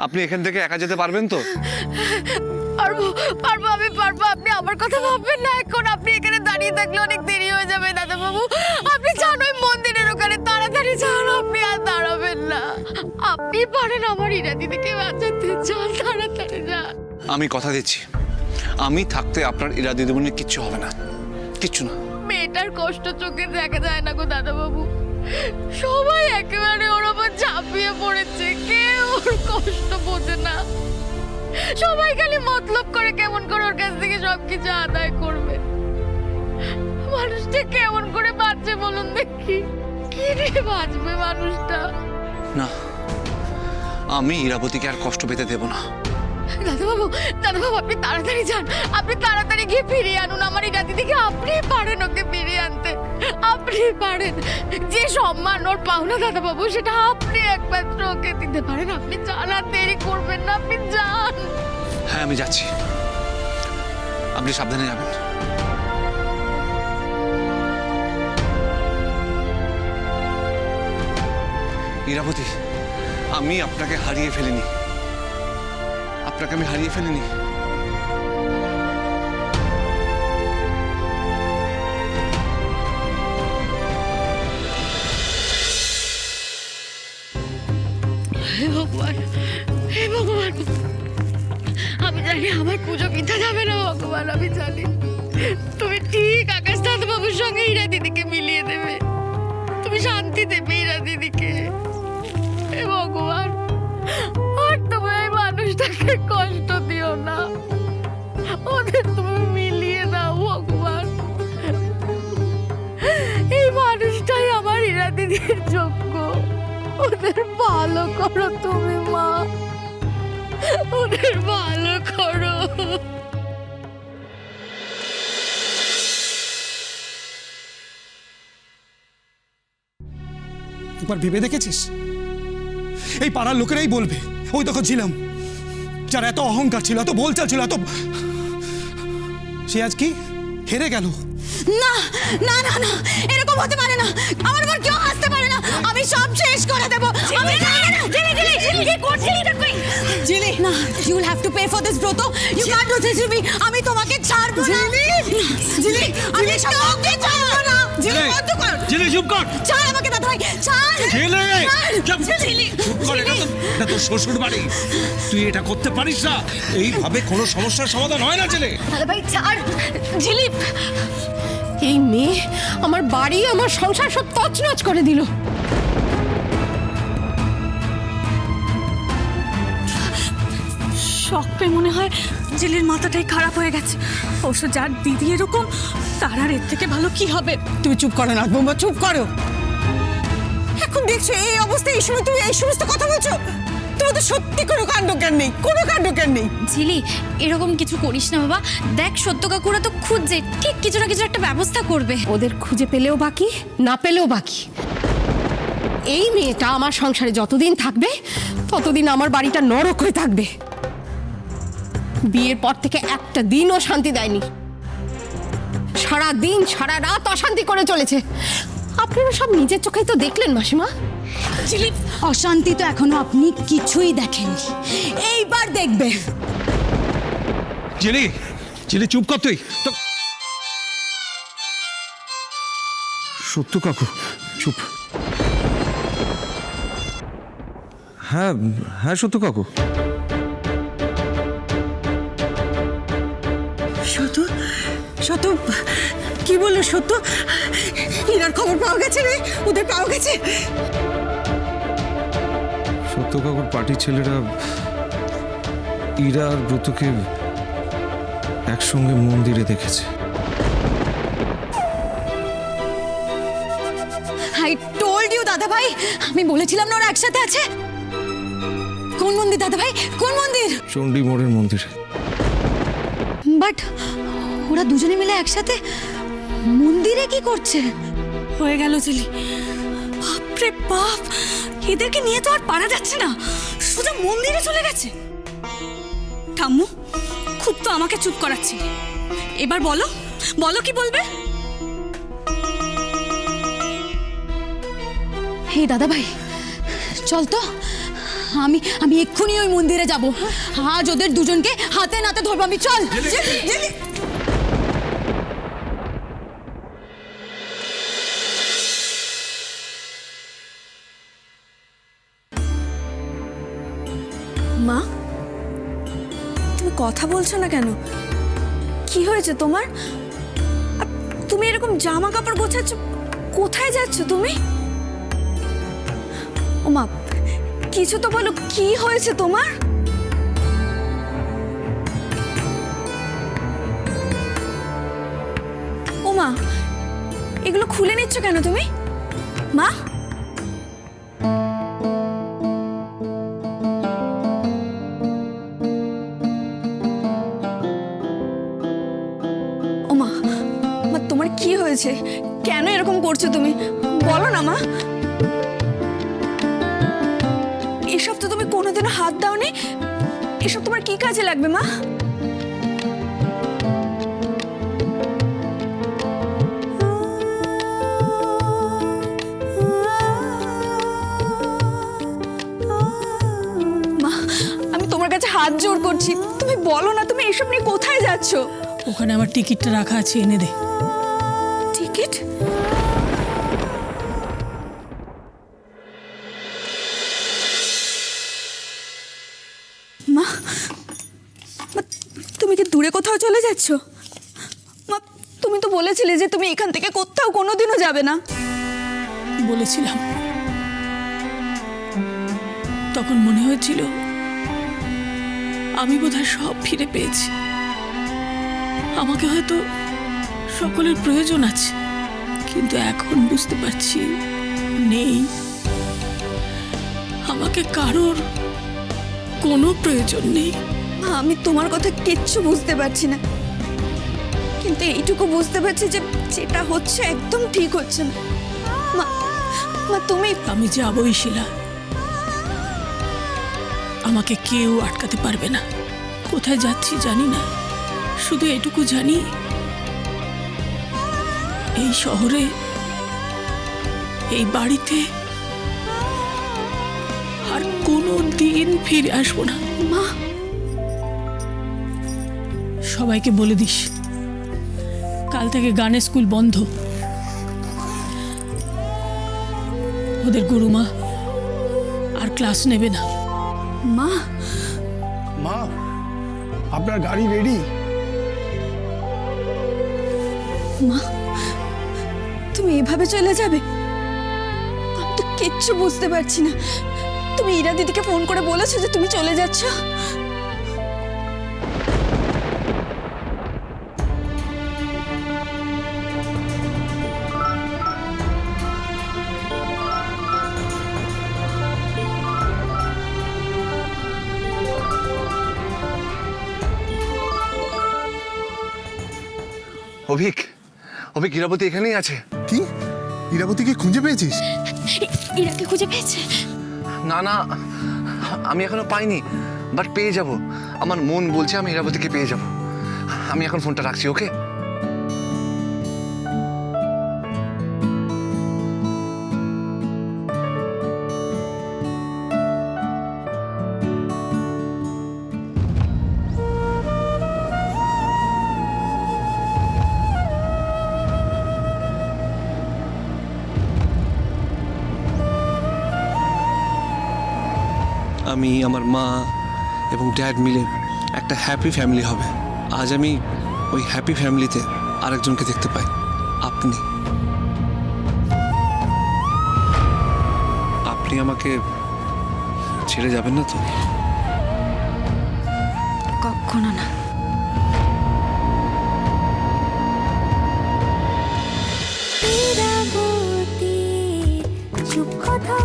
আপনি এখান থেকে একা যেতে পারবেন তো? পারবো পারবো, আমি পারবো। আপনি আমার কথা ভাববেন না এখন। আপনি এখানে দাঁড়িয়ে থাকলে অনেক দেরি হয়ে যাবে দাদাবাবু। আপনি যান ওই মন্দিরের ওখানে, তাড়াতাড়ি যান। আপনি আর দাঁড়াবেন না। আপনি পারেন আমার ইরা দিদিকে বাঁচাতে। যান, তাড়াতাড়ি যান। আমি কথা দিচ্ছি, আমি থাকতে আপনার ইরা দিদিমণির কিচ্ছু হবে না, কিচ্ছু না। মেয়েটার কষ্ট চোখে দেখা যায় না গো দাদাবাবু। সবাই একেবারে ওর ওপর ঝাঁপিয়ে পড়েছে, কেউ ওর কষ্ট বোঝে না। সবাই খালি মতলব করে কেমন করে ওর কাছ থেকে সবকিছু আদায় করবে। মানুষটা কেমন করে বাঁচবে বলুন দেখি? কি রে বাঁচবে মানুষটা? না, আমি ইরাবতীকে আর কষ্ট পেতে দেব না। দাদাবাবু, দাদাবাবু, আপনি তাড়াতাড়ি যান। আপনি তাড়াতাড়ি গিয়ে ফিরিয়ে আনুন আমার ইরা দিদিকে। আপনি পারেন ওকে ফিরিয়ে আনতে, আপনি পারেন। যে সম্মান ওর পাওনা দাদাবাবু, সেটা আপনি একমাত্র ওকে দিতে পারেন। আপনি যান, আর দেরি করবেন না, আপনি যান। হ্যাঁ, আমি যাচ্ছি, আপনি সাবধানে যাবেন। ইরাবতী, আমি আপনাকে হারিয়ে ফেলিনি, আপনাকে আমি হারিয়ে ফেলিনি। হে ভগবান, হে ভগবান, আমি জানি আমার পুজো মিথ্যা যাবে না ভগবান। আমি জানি তুমি ঠিক আকাশ দাদাবাবুর সঙ্গে ইরা দিদিকে মিলিয়ে দেবে। তুমি শান্তি দেবে ইরা দিদিকে। হে ভগবান, আর তুমি এই মানুষটাকে কষ্ট দিও না। ওদের তুমি মিলিয়ে দাও ভগবান। এই মানুষটাই আমার ইরা দিদির যোগ্য। ওদের ভালো করো তুমি মা, ওদের ভালো করো। একবার ভেবে দেখেছিস? এই পাড়ার লোকেরাই বলবে ওই দেখো ছিলাম, যার এত অহংকার ছিল, এত বলচাল ছিল, এত, সে আজ কি হেরে গেল। না না না না, এরকম হতে পারে না। আমার উপর কেউ আসতে পারে না। আমি সব শেষ করে দেব। আমি কি করছিস তুই? জিলি, না, you will have to pay for this, ব্রত। You can't do this to me. আমি তোমাকে ছাড়বো না। জিলি, আমি কাউকে ছাড়বো না। জিলি, বন্ধ কর। জিলি, চুপ কর। ছাড় আমাকে দাদা ভাই, ছাড়। জিলি, চুপ। জিলি, চুপ কর। এটা তোর শ্বশুর বাড়ি, তুই এটা করতে পারিস না। এইভাবে কোনো সমস্যার সমাধান হয় না ছেলে। দাদা ভাই ছাড়। জিলি, এই মেয়ে আমার বাড়ি, আমার সংসার সব তছনছ করে দিল। শখ পেয়ে মনে হয় জিলির মাথাটাই খারাপ হয়ে গেছে। অবশ্য যার দিদি এরকম, তার আর এর থেকে ভালো কি হবে? তুমি চুপ করো না বোমা, চুপ করো। এখন দেখছো এই অবস্থায় এই সময় তুমি এই সমস্ত কথা বলছো? তোমার তো সত্যি কোনো কাণ্ডজ্ঞান নেই, কোনো কাণ্ডজ্ঞান নেই। ঝিলি, এরকম কিছু করিস না বাবা। দেখ, সত্য কাকুরা তো খুঁজছে, ঠিক কিছু না কিছু একটা ব্যবস্থা করবে। ওদের খুঁজে পেলেও বাকি, না পেলেও বাকি। এই মেয়েটা আমার সংসারে যতদিন থাকবে ততদিন আমার বাড়িটা নরক হয়ে থাকবে। বিয়ের পর থেকে একটা দিনও শান্তি দেয়নি, সারা দিন সারা রাত অশান্তি করে চলেছে। আপনারা সব নিজের চোখেই তো দেখলেন মাসিমা। জিলি, অশান্তি তো এখনো আপনি কিছুই দেখেননি, এইবার দেখবে। জিলি, জিলি, চুপ কর তুই। তো সত্য কাকু, চুপ। হ্যাঁ হ্যাঁ, সত্য কাকু। সত্য, সত্য, কি বললো সত্য? ইনার খবর পাওয়া গেছে রে? ওদের পাওয়া গেছে? সত্য কাকুর পার্টির ছেলেরা ইরা আর ব্রতকে একসঙ্গে মন্দিরে দেখেছে। আই টোল্ড ইউ দাদা ভাই, আমি বলেছিলাম না ওরা একসাথে আছে। কোন মন্দির দাদা ভাই, কোন মন্দির? চণ্ডী মোড়ের মন্দিরে। বাট ওরা দুজনে মিলে একসাথে মন্দিরে কি করছে? হয়ে গেল জিলি। বাপরে বাপ, এদেরকে নিয়ে তো আর পারা যাচ্ছে না, সোজা মন্দিরে চলে গেছে। ঠাম্মু, খুব তো আমাকে চুপ করাচ্ছি। এবার বলো, বলো কি বলবে? হে দাদা ভাই, চল তো আমি এক্ষুনি ওই মন্দিরে যাব। আজ ওদের দুজনকে হাতে নাতে ধরবো আমি। চল মা, তুমি কথা বলছো না কেন? কি হয়েছে তোমার? আর তুমি এরকম জামা কাপড় গোছাচ্ছ, কোথায় যাচ্ছ তুমি? ও মা, কিছু তো বলো, কি হয়েছে তোমার? ও মা, এগুলো খুলে নিচ্ছ কেন তুমি? মা, ও মা, মা তোমার কি হয়েছে? কেন এরকম করছো তুমি? বলো না মা। এসব তো তুমি কোনোদিনও হাত দাওনি। এসব তোমার কি কাজে লাগবে মা? মা, আমি তোমার কাছে হাত জোড় করছি, তুমি বলো না তুমি এসব নিয়ে কোথায় যাচ্ছ? ওখানে আমার টিকিটটা রাখা আছে, এনে দে। টিকিট? মা, মা, তুমি কি দূরে কোথাও চলে যাচ্ছ? মা, তুমি তো বলেছিলে যে তুমি এখান থেকে কোথাও কোনোদিনও যাবে না। বলেছিলাম, তখন মনে হয়েছিল আমি বোধহয় সব ফিরে পেয়েছি। আমাকে হয়তো সকলের প্রয়োজন আছে, কিন্তু এখন বুঝতে পারছি নেই। আমাকে কারোর কোনো প্রয়োজন নেই। মা, আমি তোমার কথা কিচ্ছু বুঝতে পারছি না, কিন্তু এইটুকু বুঝতে পারছি যে যেটা হচ্ছে একদম ঠিক হচ্ছে না। মা, মা তুমি আমি যাবই শিলা, আমাকে কেউ আটকাতে পারবে না। কোথায় যাচ্ছি জানি না, শুধু এটুকু জানি এই শহরে, এই বাড়িতে আর কোনো দিন ফিরে আসবো না। মা, সবাইকে বলে দিস কাল থেকে গানের স্কুল বন্ধ। ওদের গুরুমা আর ক্লাস নেবে না। মা, মা, আপনার গাড়ি রেডি? মা, তুমি এভাবে চলে যাবে? আমি তো কিচ্ছু বুঝতে পারছি না। তুমি ইরা দিদিকে ফোন করে বলেছো যে তুমি চলে যাচ্ছ? অভিক, অভিক, ইরাবতী এখানেই আছে। কি? ইরাবতীকে খুঁজে পেয়েছিস? ইরাকে খুঁজে পেয়েছে? না না, আমি এখনো পাইনি, বাট পেয়ে যাব। আমার মন বলছে আমি ইরাবতীকে পেয়ে যাব। আমি এখন ফোনটা রাখছি, ওকে? আমি, আমার মা এবং ড্যাড মিলে একটা হ্যাপি ফ্যামিলি হবে। আজ আমি ওই হ্যাপি ফ্যামিলিতে আরেকজনকে দেখতে পাই, আপনি। আপনি আমাকে ছেড়ে যাবেন না তো? কখনো না। চুপ কথা